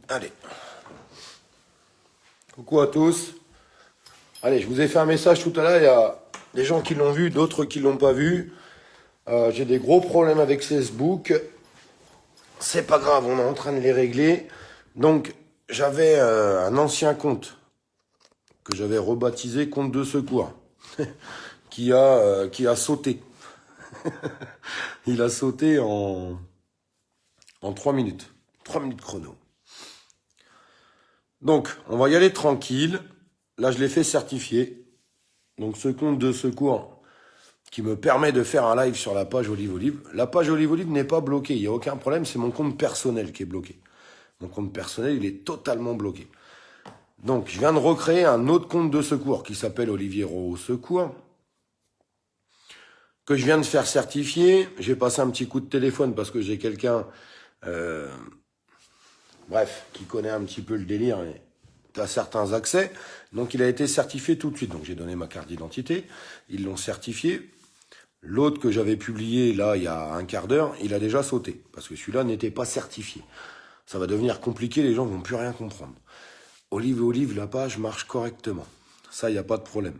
Allez. Coucou à tous. Allez, je vous ai fait un message tout à l'heure. Il y a des gens qui l'ont vu, d'autres qui l'ont pas vu. J'ai des gros problèmes avec Facebook. C'est pas grave, on est en train de les régler. Donc, j'avais un ancien compte que j'avais rebaptisé compte de secours qui a sauté. Il a sauté en 3 minutes. 3 minutes chrono. Donc, on va y aller tranquille. Là, je l'ai fait certifier. Donc, ce compte de secours qui me permet de faire un live sur la page Olive Olive. La page Olive Olive n'est pas bloquée. Il n'y a aucun problème. C'est mon compte personnel qui est bloqué. Mon compte personnel, il est totalement bloqué. Donc, je viens de recréer un autre compte de secours qui s'appelle Olivier Rowe Secours, que je viens de faire certifier. J'ai passé un petit coup de téléphone parce que j'ai quelqu'un, bref, qui connaît un petit peu le délire et à certains accès. Donc, il a été certifié tout de suite. Donc, j'ai donné ma carte d'identité. Ils l'ont certifié. L'autre que j'avais publié, là, il y a un quart d'heure, il a déjà sauté. Parce que celui-là n'était pas certifié. Ça va devenir compliqué, les gens vont plus rien comprendre. Olive et Olive, la page marche correctement. Ça, il n'y a pas de problème.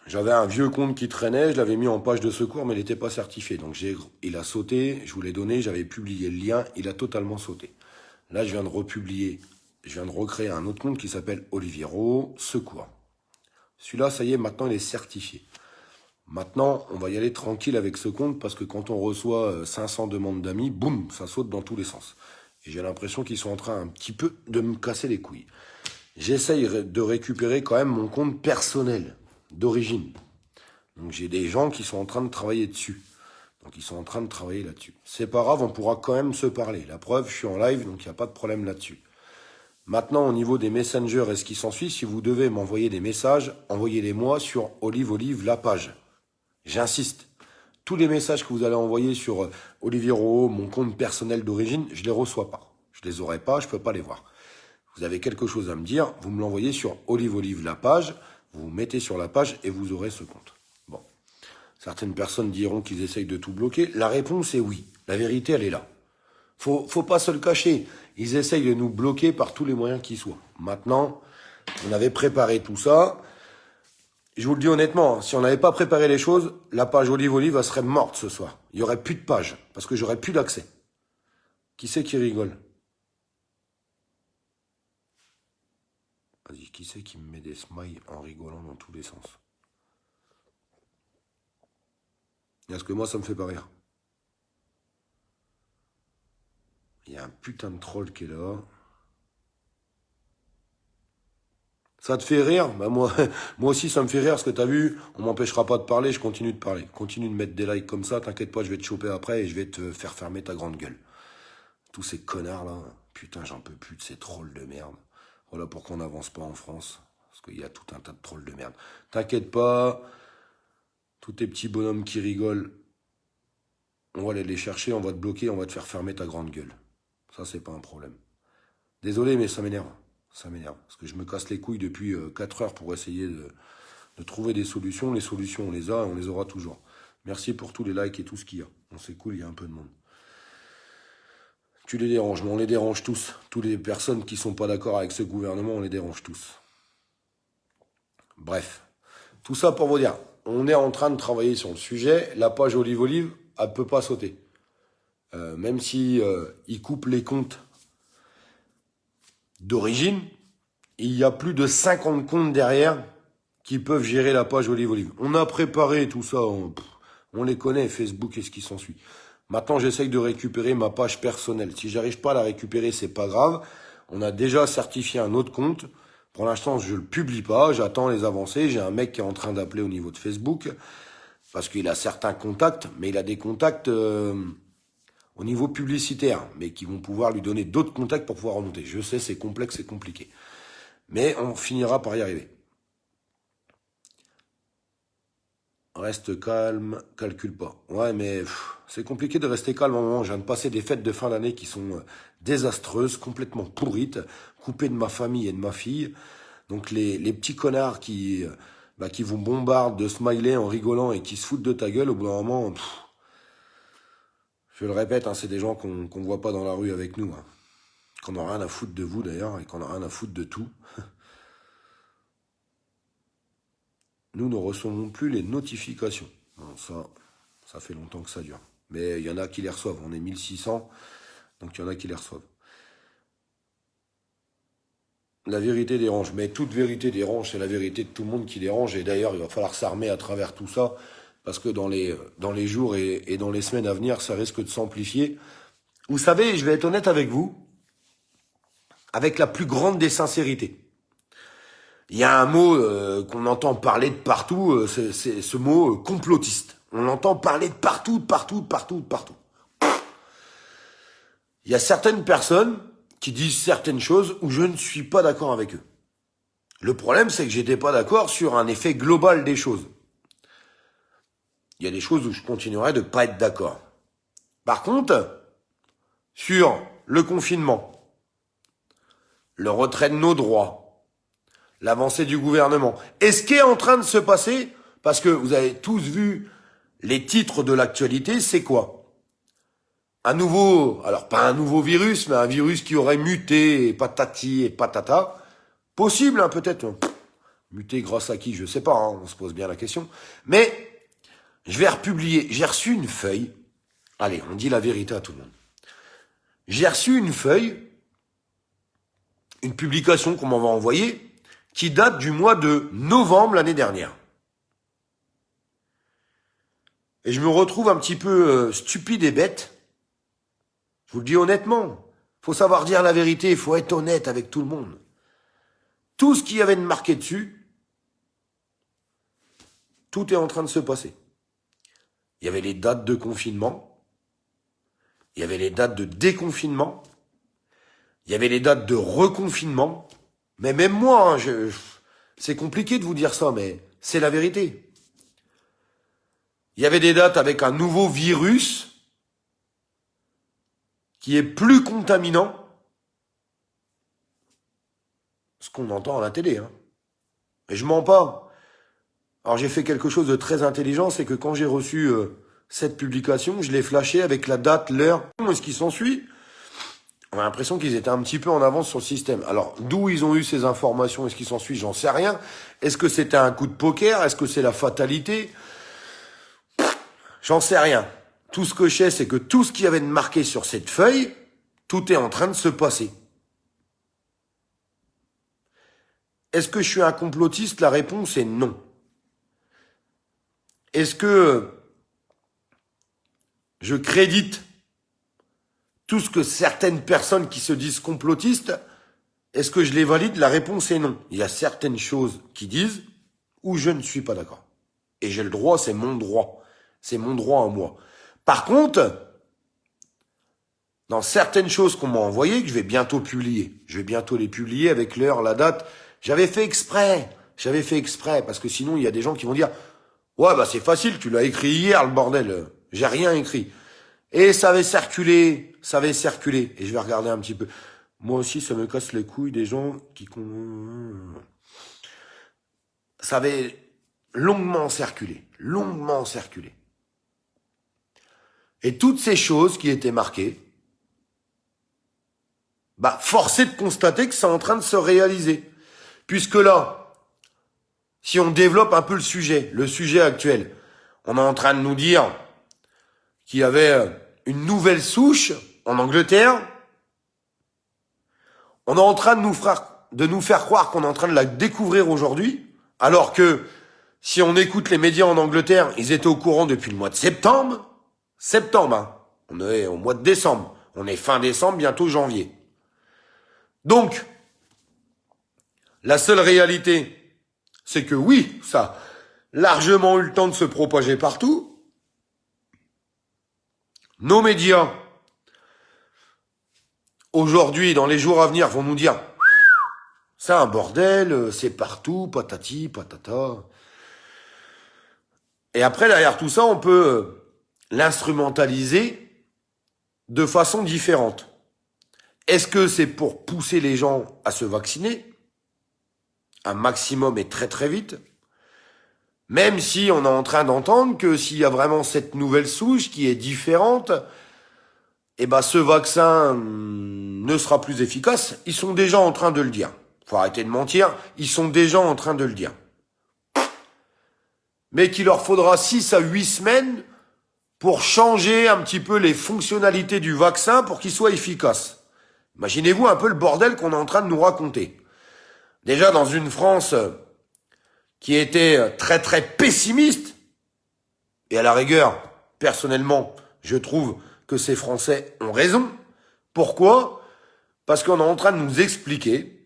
J'avais un vieux compte qui traînait, je l'avais mis en page de secours, mais il n'était pas certifié. Donc il a sauté, je vous l'ai donné, j'avais publié le lien, il a totalement sauté. Là, je viens de republier, je viens de recréer un autre compte qui s'appelle Olivier Rowe Secours. Celui-là, ça y est, maintenant il est certifié. Maintenant, on va y aller tranquille avec ce compte parce que quand on reçoit 500 demandes d'amis, boum, ça saute dans tous les sens. Et j'ai l'impression qu'ils sont en train un petit peu de me casser les couilles. J'essaye de récupérer quand même mon compte personnel d'origine. Donc j'ai des gens qui sont en train de travailler dessus. Donc ils sont en train de travailler là-dessus. C'est pas grave, on pourra quand même se parler. La preuve, je suis en live, donc il n'y a pas de problème là-dessus. Maintenant, au niveau des messengers et ce qui s'ensuit, si vous devez m'envoyer des messages, envoyez-les-moi sur Olive Olive la page. J'insiste. Tous les messages que vous allez envoyer sur Olivier Rowe, mon compte personnel d'origine, je les reçois pas. Je les aurai pas, je peux pas les voir. Vous avez quelque chose à me dire, vous me l'envoyez sur Olive Olive la page, vous vous mettez sur la page et vous aurez ce compte. Bon. Certaines personnes diront qu'ils essayent de tout bloquer. La réponse est oui. La vérité, elle est là. Faut pas se le cacher. Ils essayent de nous bloquer par tous les moyens qui soient. Maintenant, on avait préparé tout ça. Je vous le dis honnêtement, si on n'avait pas préparé les choses, la page Olive Olive, elle serait morte ce soir. Il n'y aurait plus de page, parce que j'aurais plus d'accès. Qui c'est qui rigole? Vas-y, qui c'est qui me met des smiles en rigolant dans tous les sens? Est-ce que moi, ça me fait pas rire? Il y a un putain de troll qui est là. Ça te fait rire? Bah moi, moi aussi, ça me fait rire, parce que t'as vu, on m'empêchera pas de parler, je continue de parler. Continue de mettre des likes comme ça, t'inquiète pas, je vais te choper après et je vais te faire fermer ta grande gueule. Tous ces connards là, putain, j'en peux plus de ces trolls de merde. Voilà pourquoi on n'avance pas en France. Parce qu'il y a tout un tas de trolls de merde. T'inquiète pas, tous tes petits bonhommes qui rigolent, on va aller les chercher, on va te bloquer, on va te faire fermer ta grande gueule. Ça, c'est pas un problème. Désolé, mais ça m'énerve. Ça m'énerve. Parce que je me casse les couilles depuis 4 heures pour essayer de trouver des solutions. Les solutions, on les a et on les aura toujours. Merci pour tous les likes et tout ce qu'il y a. Bon, c'est cool, il y a un peu de monde. Tu les déranges, mais on les dérange tous. Toutes les personnes qui sont pas d'accord avec ce gouvernement, on les dérange tous. Bref. Tout ça pour vous dire, on est en train de travailler sur le sujet. La page Olive Olive, elle peut pas sauter. Même si ils coupent les comptes d'origine, il y a plus de 50 comptes derrière qui peuvent gérer la page Olive Olive. On a préparé tout ça, on les connaît, Facebook et ce qui s'ensuit. Maintenant, j'essaye de récupérer ma page personnelle. Si j'arrive pas à la récupérer, c'est pas grave. On a déjà certifié un autre compte. Pour l'instant, je le publie pas. J'attends les avancées. J'ai un mec qui est en train d'appeler au niveau de Facebook parce qu'il a certains contacts, mais il a des contacts au niveau publicitaire, mais qui vont pouvoir lui donner d'autres contacts pour pouvoir remonter. Je sais, c'est complexe, c'est compliqué. Mais on finira par y arriver. Reste calme, calcule pas. Ouais, mais c'est compliqué de rester calme au moment. Je viens de passer des fêtes de fin d'année qui sont désastreuses, complètement pourrites, coupées de ma famille et de ma fille. Donc les petits connards qui vous bombardent de smiley en rigolant et qui se foutent de ta gueule, au bout d'un moment, Je le répète, hein, c'est des gens qu'on voit pas dans la rue avec nous. Hein. Qu'on n'a rien à foutre de vous d'ailleurs, et qu'on n'a rien à foutre de tout. Nous ne recevons plus les notifications. Bon, ça fait longtemps que ça dure. Mais il y en a qui les reçoivent. On est 1600, donc il y en a qui les reçoivent. La vérité dérange, mais toute vérité dérange, c'est la vérité de tout le monde qui dérange. Et d'ailleurs, il va falloir s'armer à travers tout ça, parce que dans les jours et dans les semaines à venir, ça risque de s'amplifier. Vous savez, je vais être honnête avec vous, avec la plus grande des sincérités. Il y a un mot qu'on entend parler de partout, c'est ce mot complotiste. On l'entend parler de partout, de partout, de partout, de partout. Il y a certaines personnes qui disent certaines choses où je ne suis pas d'accord avec eux. Le problème, c'est que j'étais pas d'accord sur un effet global des choses. Il y a des choses où je continuerai de pas être d'accord. Par contre, sur le confinement, le retrait de nos droits, l'avancée du gouvernement, et ce qui est en train de se passer, parce que vous avez tous vu les titres de l'actualité, c'est quoi ? Un nouveau, alors pas un nouveau virus, mais un virus qui aurait muté, et patati et patata. Possible, hein, peut-être. Muté grâce à qui, je sais pas, hein, on se pose bien la question. Mais, je vais republier. J'ai reçu une feuille. Allez, on dit la vérité à tout le monde. J'ai reçu une feuille, une publication qu'on m'avait envoyée, qui date du mois de novembre l'année dernière. Et je me retrouve un petit peu stupide et bête. Je vous le dis honnêtement. Faut savoir dire la vérité, il faut être honnête avec tout le monde. Tout ce qu'il y avait de marqué dessus, tout est en train de se passer. Il y avait les dates de confinement, il y avait les dates de déconfinement, il y avait les dates de reconfinement. Mais même moi, hein, c'est compliqué de vous dire ça, mais c'est la vérité. Il y avait des dates avec un nouveau virus qui est plus contaminant, ce qu'on entend à la télé. Hein. Et je mens pas. Alors j'ai fait quelque chose de très intelligent, c'est que quand j'ai reçu cette publication, je l'ai flashé avec la date, l'heure, et ce qui s'ensuit. On a l'impression qu'ils étaient un petit peu en avance sur le système. Alors, d'où ils ont eu ces informations et ce qui s'ensuit, j'en sais rien. Est-ce que c'était un coup de poker ? Est-ce que c'est la fatalité ? J'en sais rien. Tout ce que je sais, c'est que tout ce qu'il y avait de marqué sur cette feuille, tout est en train de se passer. Est-ce que je suis un complotiste ? La réponse est non. Est-ce que je crédite tout ce que certaines personnes qui se disent complotistes, est-ce que je les valide ? La réponse est non. Il y a certaines choses qui disent où je ne suis pas d'accord. Et j'ai le droit, c'est mon droit. C'est mon droit à moi. Par contre, dans certaines choses qu'on m'a envoyées, que je vais bientôt publier, je vais bientôt les publier avec l'heure, la date, j'avais fait exprès, parce que sinon il y a des gens qui vont dire « Ouais, bah c'est facile, tu l'as écrit hier, le bordel, j'ai rien écrit. » Et ça avait circulé, et je vais regarder un petit peu. Moi aussi, ça me casse les couilles des gens qui... Ça avait longuement circulé. Et toutes ces choses qui étaient marquées, bah, force est de constater que c'est en train de se réaliser. Puisque là, si on développe un peu le sujet actuel, on est en train de nous dire qu'il y avait une nouvelle souche en Angleterre. On est en train de nous faire croire qu'on est en train de la découvrir aujourd'hui, alors que si on écoute les médias en Angleterre, ils étaient au courant depuis le mois de septembre. Hein. On est au mois de décembre. On est fin décembre, bientôt janvier. Donc, la seule réalité, c'est que oui, ça a largement eu le temps de se propager partout. Nos médias, aujourd'hui, dans les jours à venir, vont nous dire « C'est un bordel, c'est partout, patati, patata ». Et après, derrière tout ça, on peut l'instrumentaliser de façon différente. Est-ce que c'est pour pousser les gens à se vacciner ? Un maximum et très très vite. Même si on est en train d'entendre que s'il y a vraiment cette nouvelle souche qui est différente, eh ben ce vaccin ne sera plus efficace. Ils sont déjà en train de le dire. Faut arrêter de mentir, ils sont déjà en train de le dire. Mais qu'il leur faudra 6 à 8 semaines pour changer un petit peu les fonctionnalités du vaccin pour qu'il soit efficace. Imaginez-vous un peu le bordel qu'on est en train de nous raconter. Déjà dans une France qui était très très pessimiste, et à la rigueur, personnellement, je trouve que ces Français ont raison. Pourquoi ? Parce qu'on est en train de nous expliquer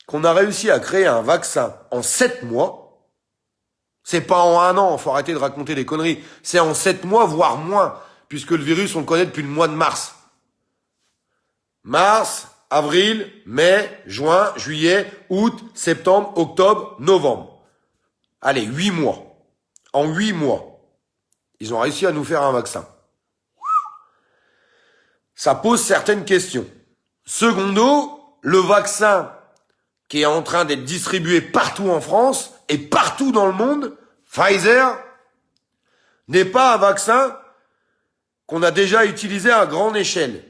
qu'on a réussi à créer un vaccin en 7 mois. C'est pas en 1 an, faut arrêter de raconter des conneries. C'est en 7 mois, voire moins, puisque le virus, on le connaît depuis le mois de mars. Mars, avril, mai, juin, juillet, août, septembre, octobre, novembre. Allez, 8 mois. En 8 mois, ils ont réussi à nous faire un vaccin. Ça pose certaines questions. Secondo, le vaccin qui est en train d'être distribué partout en France et partout dans le monde, Pfizer, n'est pas un vaccin qu'on a déjà utilisé à grande échelle.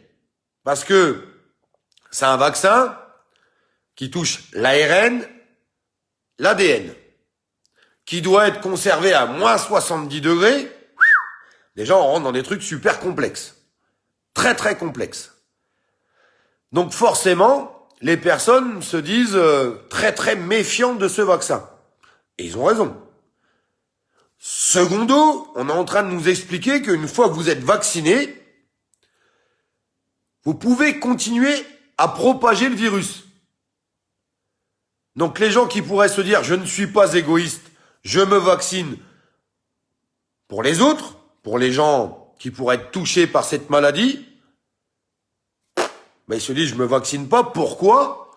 Parce que c'est un vaccin qui touche l'ARN, l'ADN, qui doit être conservé à moins 70 degrés. Déjà, on rentre dans des trucs super complexes. Très, très complexes. Donc forcément, les personnes se disent très, très méfiantes de ce vaccin. Et ils ont raison. Secondo, on est en train de nous expliquer qu'une fois que vous êtes vacciné, vous pouvez continuer à propager le virus. Donc les gens qui pourraient se dire « je ne suis pas égoïste, je me vaccine » pour les autres, pour les gens qui pourraient être touchés par cette maladie, ben ils se disent « je me vaccine pas ». Pourquoi ?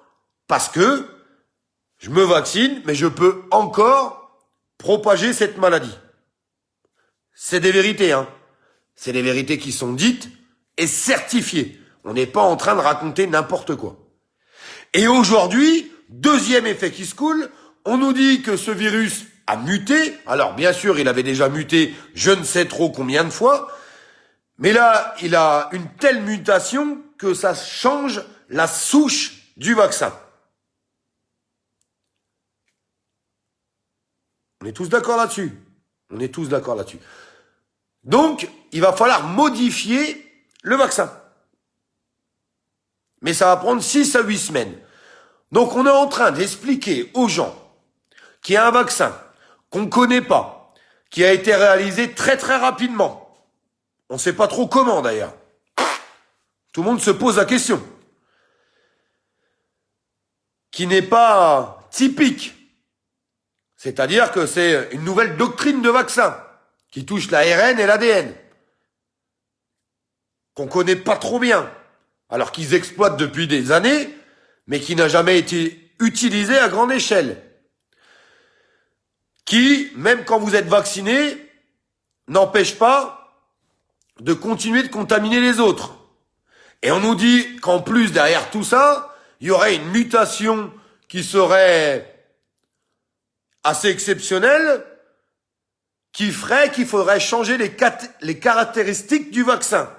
Parce que je me vaccine, mais je peux encore propager cette maladie. C'est des vérités, hein. C'est des vérités qui sont dites et certifiées. On n'est pas en train de raconter n'importe quoi. Et aujourd'hui, deuxième effet qui se coule, on nous dit que ce virus a muté. Alors bien sûr, il avait déjà muté je ne sais trop combien de fois. Mais là, il a une telle mutation que ça change la souche du vaccin. On est tous d'accord là-dessus. On est tous d'accord là-dessus. Donc, il va falloir modifier le vaccin. Mais ça va prendre 6 à 8 semaines. Donc, on est en train d'expliquer aux gens qu'il y a un vaccin qu'on ne connaît pas, qui a été réalisé très très rapidement. On ne sait pas trop comment d'ailleurs. Tout le monde se pose la question. Qui n'est pas typique. C'est-à-dire que c'est une nouvelle doctrine de vaccin qui touche l'ARN et l'ADN. Qu'on connaît pas trop bien. Alors qu'ils exploitent depuis des années, mais qui n'a jamais été utilisé à grande échelle. Qui, même quand vous êtes vacciné, n'empêche pas de continuer de contaminer les autres. Et on nous dit qu'en plus, derrière tout ça, il y aurait une mutation qui serait assez exceptionnelle, qui ferait qu'il faudrait changer les caractéristiques du vaccin.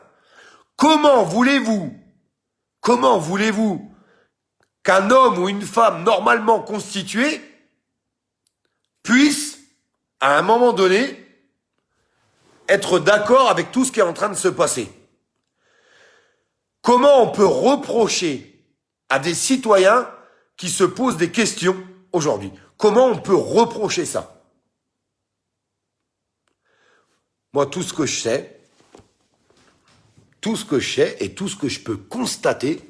Comment voulez-vous qu'un homme ou une femme normalement constituée puisse, à un moment donné, être d'accord avec tout ce qui est en train de se passer? Comment on peut reprocher à des citoyens qui se posent des questions aujourd'hui? Comment on peut reprocher ça? Moi, tout ce que je sais et tout ce que je peux constater,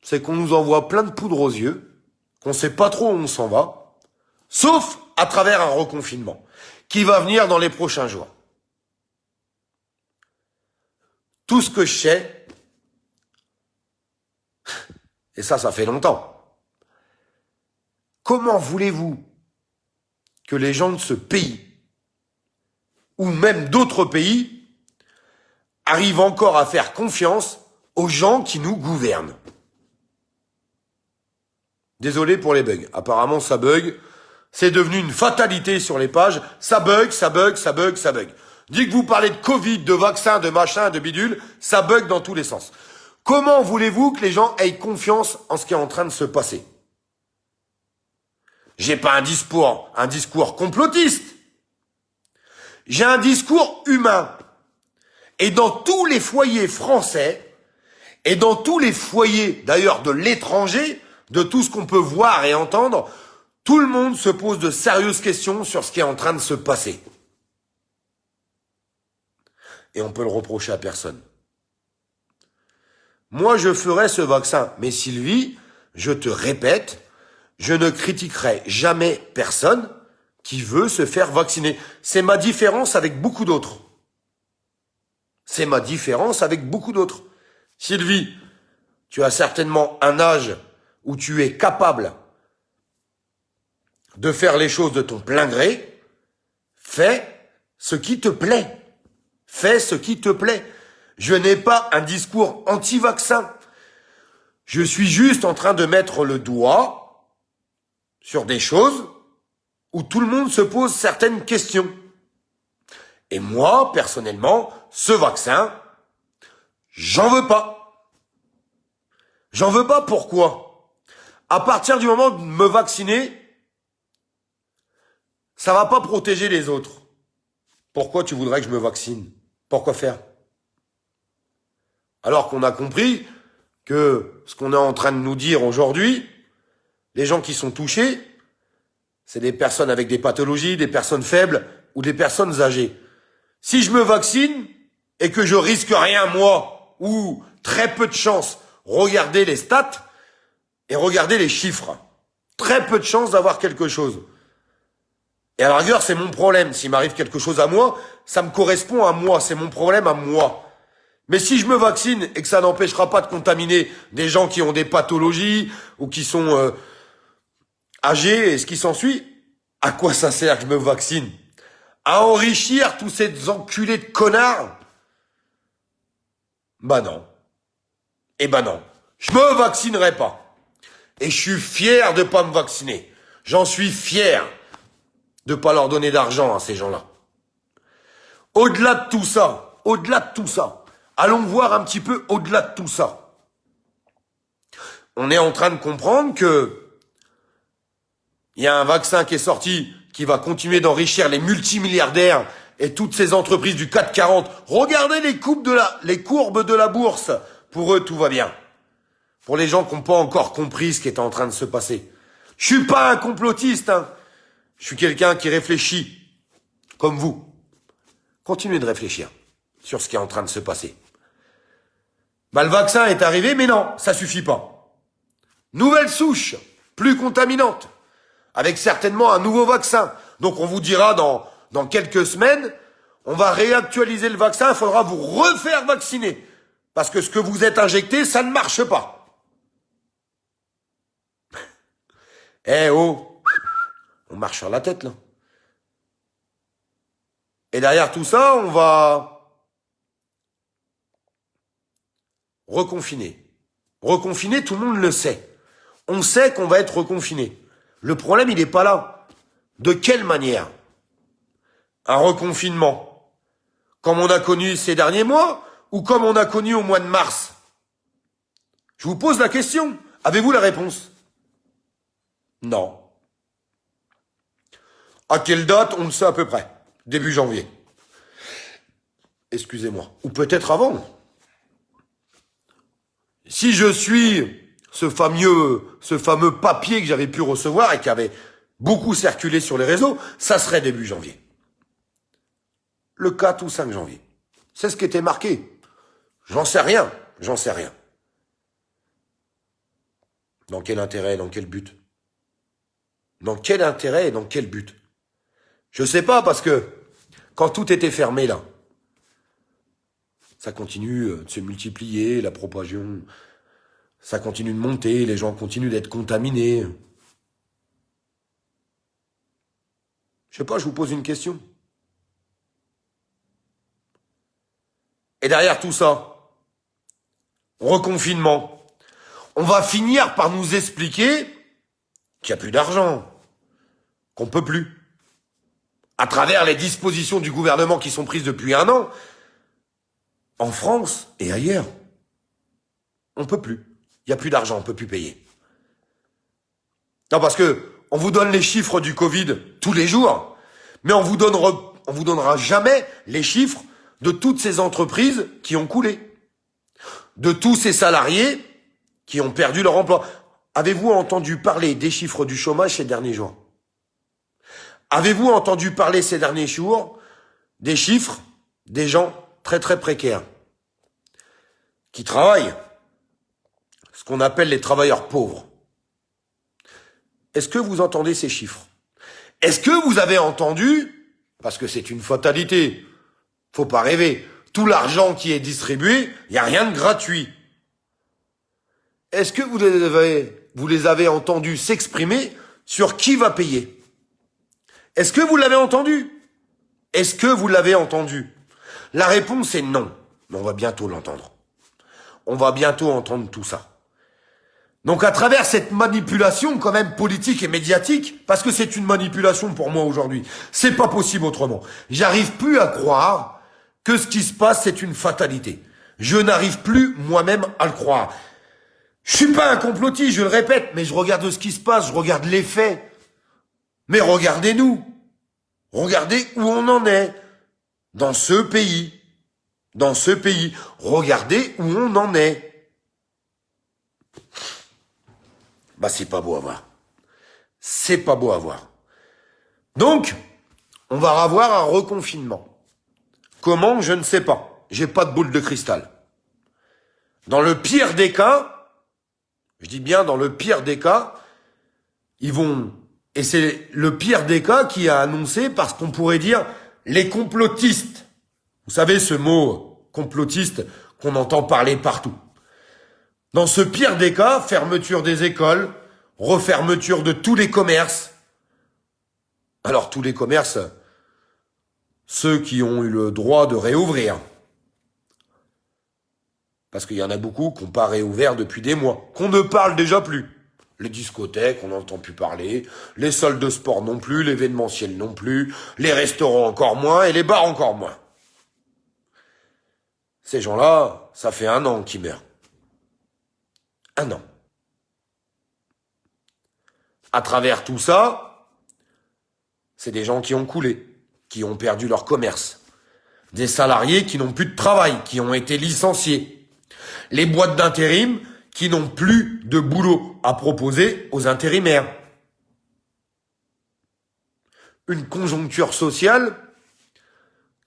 c'est qu'on nous envoie plein de poudre aux yeux, qu'on ne sait pas trop où on s'en va, sauf à travers un reconfinement qui va venir dans les prochains jours. Tout ce que je sais, et ça fait longtemps, comment voulez-vous que les gens de ce pays, ou même d'autres pays, arrivent encore à faire confiance aux gens qui nous gouvernent? Désolé pour les bugs. Apparemment, ça bug. C'est devenu une fatalité sur les pages. Ça bug. Dès que vous parlez de Covid, de vaccin, de machin, de bidule, ça bug dans tous les sens. Comment voulez-vous que les gens aient confiance en ce qui est en train de se passer? J'ai pas un discours complotiste. J'ai un discours humain. Et dans tous les foyers français, et dans tous les foyers d'ailleurs de l'étranger, de tout ce qu'on peut voir et entendre, tout le monde se pose de sérieuses questions sur ce qui est en train de se passer. Et on peut le reprocher à personne. Moi, je ferai ce vaccin. Mais Sylvie, je te répète, je ne critiquerai jamais personne qui veut se faire vacciner. C'est ma différence avec beaucoup d'autres. C'est ma différence avec beaucoup d'autres. Sylvie, tu as certainement un âge où tu es capable de faire les choses de ton plein gré. Fais ce qui te plaît. Fais ce qui te plaît. Je n'ai pas un discours anti-vaccin. Je suis juste en train de mettre le doigt sur des choses où tout le monde se pose certaines questions. Et moi, personnellement, ce vaccin, j'en veux pas. J'en veux pas, pourquoi? À partir du moment de me vacciner, ça va pas protéger les autres. Pourquoi tu voudrais que je me vaccine? Pourquoi faire? Alors qu'on a compris que ce qu'on est en train de nous dire aujourd'hui, les gens qui sont touchés, c'est des personnes avec des pathologies, des personnes faibles ou des personnes âgées. Si je me vaccine et que je risque rien moi, ou très peu de chance, regardez les stats et regardez les chiffres. Très peu de chance d'avoir quelque chose. Et à la rigueur, c'est mon problème. S'il m'arrive quelque chose à moi, ça me correspond à moi, c'est mon problème à moi. Mais si je me vaccine et que ça n'empêchera pas de contaminer des gens qui ont des pathologies ou qui sont âgés et ce qui s'ensuit, à quoi ça sert que je me vaccine? À enrichir tous ces enculés de connards? Bah non. Eh ben non. Je me vaccinerai pas. Et je suis fier de pas me vacciner. J'en suis fier de pas leur donner d'argent à ces gens-là. Au-delà de tout ça, allons voir un petit peu au-delà de tout ça. On est en train de comprendre que il y a un vaccin qui est sorti qui va continuer d'enrichir les multimilliardaires et toutes ces entreprises du CAC 40. Regardez les courbes de la bourse. Pour eux, tout va bien. Pour les gens qui n'ont pas encore compris ce qui est en train de se passer. Je suis pas un complotiste, hein. Je suis quelqu'un qui réfléchit, comme vous. Continuez de réfléchir sur ce qui est en train de se passer. Bah, le vaccin est arrivé, mais non, ça suffit pas. Nouvelle souche, plus contaminante, avec certainement un nouveau vaccin. Donc on vous dira dans quelques semaines, on va réactualiser le vaccin, il faudra vous refaire vacciner. Parce que ce que vous êtes injecté, ça ne marche pas. Eh oh, on marche sur la tête là. Et derrière tout ça, on va reconfiner. Reconfiner, tout le monde le sait. On sait qu'on va être reconfiné. Le problème, il n'est pas là. De quelle manière? Un reconfinement, comme on a connu ces derniers mois, ou comme on a connu au mois de mars? Je vous pose la question. Avez-vous la réponse? Non. À quelle date? On le sait à peu près. Début janvier. Excusez-moi. Ou peut-être avant. Si je suis ce fameux papier que j'avais pu recevoir et qui avait beaucoup circulé sur les réseaux, ça serait début janvier. Le 4 ou 5 janvier. C'est ce qui était marqué. J'en sais rien. Dans quel intérêt, dans quel but? Dans quel intérêt et dans quel but? Je sais pas, parce que quand tout était fermé là, ça continue de se multiplier, la propagation, ça continue de monter, les gens continuent d'être contaminés. Je sais pas, je vous pose une question. Et derrière tout ça, reconfinement, on va finir par nous expliquer qu'il n'y a plus d'argent, qu'on peut plus. à travers les dispositions du gouvernement qui sont prises depuis 1 an, en France et ailleurs, on peut plus. Il n'y a plus d'argent, on peut plus payer. Non, parce que on vous donne les chiffres du Covid tous les jours, mais on vous donnera jamais les chiffres de toutes ces entreprises qui ont coulé, de tous ces salariés qui ont perdu leur emploi. Avez-vous entendu parler des chiffres du chômage ces derniers jours? Avez-vous entendu parler ces derniers jours des chiffres des gens très très précaires qui travaillent, ce qu'on appelle les travailleurs pauvres? Est-ce que vous entendez ces chiffres? Est-ce que vous avez entendu, parce que c'est une fatalité, faut pas rêver, tout l'argent qui est distribué, il n'y a rien de gratuit. Est-ce que vous les avez entendus s'exprimer sur qui va payer? Est-ce que vous l'avez entendu? Est-ce que vous l'avez entendu? La réponse est non, mais on va bientôt l'entendre. On va bientôt entendre tout ça. Donc à travers cette manipulation quand même politique et médiatique, parce que c'est une manipulation pour moi aujourd'hui, c'est pas possible autrement. J'arrive plus à croire que ce qui se passe c'est une fatalité. Je n'arrive plus moi-même à le croire. Je suis pas un complotiste, je le répète, mais je regarde ce qui se passe, je regarde les faits. Mais regardez-nous. Regardez où on en est dans ce pays. Dans ce pays. Regardez où on en est. Bah, c'est pas beau à voir. C'est pas beau à voir. Donc, on va avoir un reconfinement. Comment? Je ne sais pas. J'ai pas de boule de cristal. Dans le pire des cas, je dis bien dans le pire des cas, ils vont... Et c'est le pire des cas qui a annoncé, parce qu'on pourrait dire, les complotistes. Vous savez, ce mot complotiste qu'on entend parler partout. Dans ce pire des cas, fermeture des écoles, refermeture de tous les commerces. Alors tous les commerces, ceux qui ont eu le droit de réouvrir. Parce qu'il y en a beaucoup qui n'ont pas réouvert depuis des mois, qu'on ne parle déjà plus. Les discothèques, on n'entend plus parler, les salles de sport non plus, l'événementiel non plus, les restaurants encore moins et les bars encore moins. Ces gens-là, ça fait 1 an qu'ils meurent. 1 an. À travers tout ça, c'est des gens qui ont coulé, qui ont perdu leur commerce. Des salariés qui n'ont plus de travail, qui ont été licenciés. Les boîtes d'intérim qui n'ont plus de boulot à proposer aux intérimaires. Une conjoncture sociale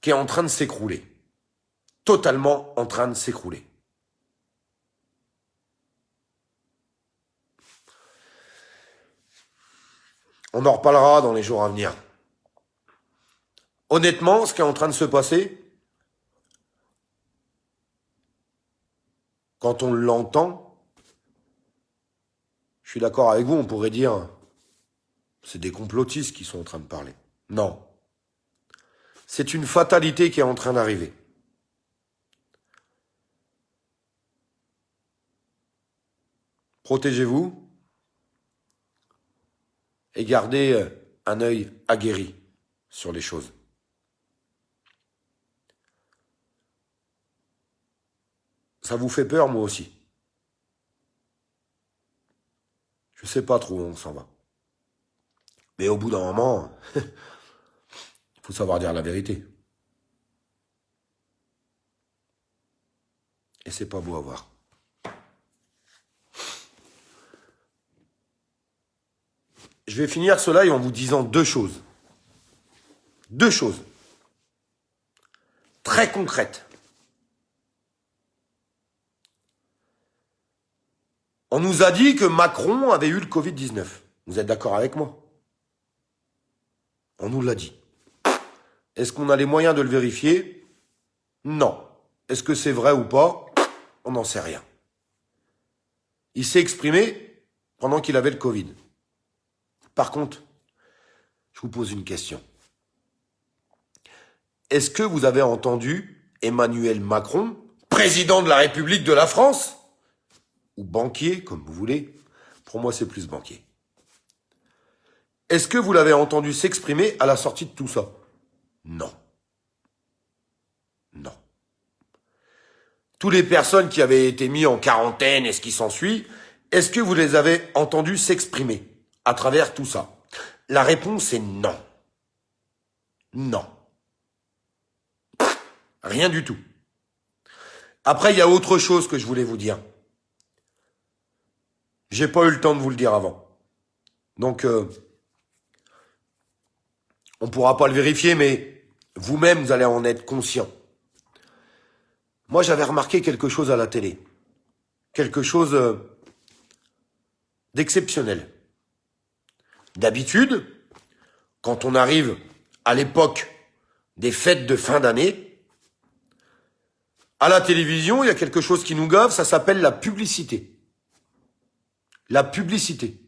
qui est en train de s'écrouler. Totalement en train de s'écrouler. On en reparlera dans les jours à venir. Honnêtement, ce qui est en train de se passer, quand on l'entend, je suis d'accord avec vous, on pourrait dire, c'est des complotistes qui sont en train de parler. Non. C'est une fatalité qui est en train d'arriver. Protégez-vous et gardez un œil aguerri sur les choses. Ça vous fait peur, moi aussi. Je sais pas trop où on s'en va. Mais au bout d'un moment, il faut savoir dire la vérité. Et c'est pas beau à voir. Je vais finir ce live en vous disant 2 choses. 2 choses. Très concrètes. On nous a dit que Macron avait eu le Covid-19. Vous êtes d'accord avec moi? On nous l'a dit. Est-ce qu'on a les moyens de le vérifier? Non. Est-ce que c'est vrai ou pas? On n'en sait rien. Il s'est exprimé pendant qu'il avait le Covid. Par contre, je vous pose une question. Est-ce que vous avez entendu Emmanuel Macron, président de la République de la France, ou banquier, comme vous voulez, pour moi c'est plus banquier. Est-ce que vous l'avez entendu s'exprimer à la sortie de tout ça? Non. Non. Toutes les personnes qui avaient été mises en quarantaine et ce qui s'ensuit, est-ce que vous les avez entendues s'exprimer à travers tout ça? La réponse est non. Non. Rien du tout. Après, il y a autre chose que je voulais vous dire. J'ai pas eu le temps de vous le dire avant. Donc, on pourra pas le vérifier, mais vous-même, vous allez en être conscient. Moi, j'avais remarqué quelque chose à la télé. Quelque chose d'exceptionnel. D'habitude, quand on arrive à l'époque des fêtes de fin d'année, à la télévision, il y a quelque chose qui nous gave, ça s'appelle la publicité. La publicité.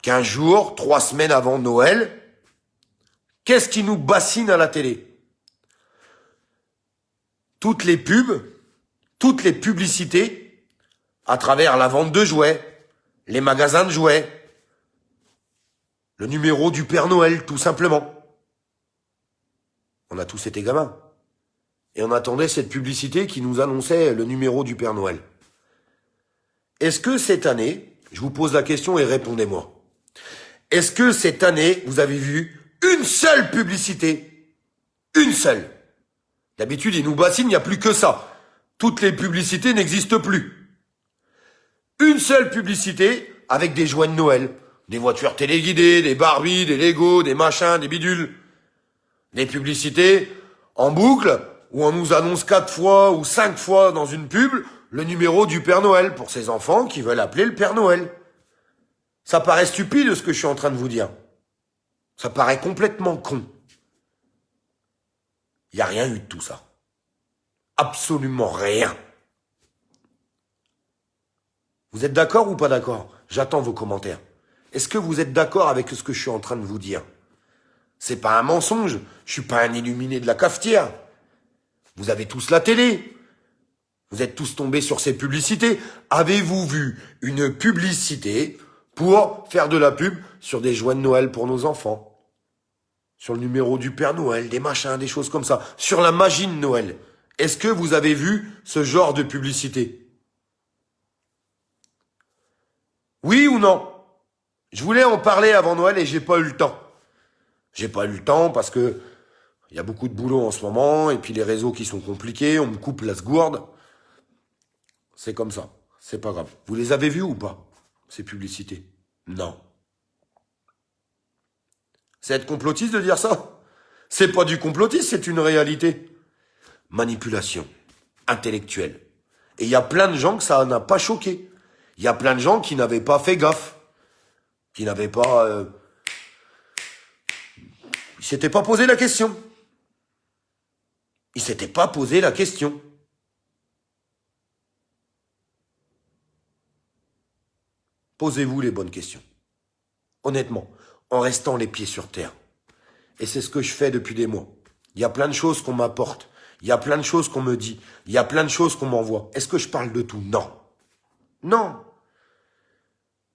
15 jours, 3 semaines avant Noël, qu'est-ce qui nous bassine à la télé? Toutes les pubs, toutes les publicités, à travers la vente de jouets, les magasins de jouets, le numéro du Père Noël, tout simplement. On a tous été gamins. Et on attendait cette publicité qui nous annonçait le numéro du Père Noël. Est-ce que cette année, je vous pose la question et répondez-moi, est-ce que cette année, vous avez vu une seule publicité? Une seule. D'habitude, ils nous bassinent, il n'y a plus que ça. Toutes les publicités n'existent plus. Une seule publicité avec des jouets de Noël. Des voitures téléguidées, des Barbie, des Lego, des machins, des bidules. Des publicités en boucle où on nous annonce 4 fois ou 5 fois dans une pub le numéro du Père Noël pour ces enfants qui veulent appeler le Père Noël. Ça paraît stupide ce que je suis en train de vous dire. Ça paraît complètement con. Il n'y a rien eu de tout ça. Absolument rien. Vous êtes d'accord ou pas d'accord? J'attends vos commentaires. Est-ce que vous êtes d'accord avec ce que je suis en train de vous dire? C'est pas un mensonge. Je suis pas un illuminé de la cafetière. Vous avez tous la télé. Vous êtes tous tombés sur ces publicités. Avez-vous vu une publicité pour faire de la pub sur des jouets de Noël pour nos enfants? Sur le numéro du Père Noël, des machins, des choses comme ça. Sur la magie de Noël. Est-ce que vous avez vu ce genre de publicité? Oui ou non? Je voulais en parler avant Noël et j'ai pas eu le temps. J'ai pas eu le temps parce que il y a beaucoup de boulot en ce moment et puis les réseaux qui sont compliqués, on me coupe la segourde. C'est comme ça, c'est pas grave. Vous les avez vus ou pas, ces publicités? Non. C'est être complotiste de dire ça? C'est pas du complotisme, c'est une réalité. Manipulation intellectuelle. Et il y a plein de gens que ça n'a pas choqué. Il y a plein de gens qui n'avaient pas fait gaffe. Qui n'avaient pas... Ils s'étaient pas posé la question. Ils s'étaient pas posé la question. Posez-vous les bonnes questions. Honnêtement, en restant les pieds sur terre. Et c'est ce que je fais depuis des mois. Il y a plein de choses qu'on m'apporte. Il y a plein de choses qu'on me dit. Il y a plein de choses qu'on m'envoie. Est-ce que je parle de tout? Non. Non.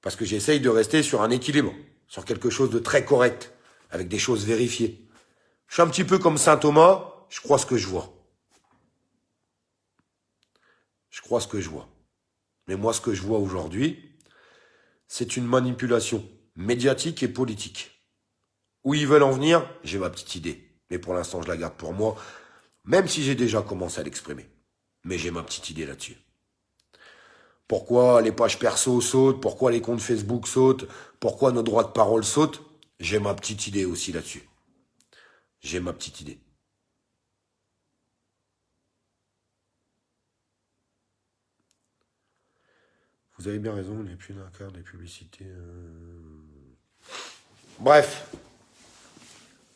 Parce que j'essaye de rester sur un équilibre, sur quelque chose de très correct, avec des choses vérifiées. Je suis un petit peu comme saint Thomas, je crois ce que je vois. Je crois ce que je vois. Mais moi, ce que je vois aujourd'hui, c'est une manipulation médiatique et politique. Où ils veulent en venir, j'ai ma petite idée. Mais pour l'instant, je la garde pour moi, même si j'ai déjà commencé à l'exprimer. Mais j'ai ma petite idée là-dessus. Pourquoi les pages perso sautent, pourquoi les comptes Facebook sautent, pourquoi nos droits de parole sautent, j'ai ma petite idée aussi là-dessus. J'ai ma petite idée. Vous avez bien raison, il n'y a plus d'un quart des publicités. Bref,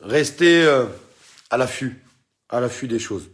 restez à l'affût des choses.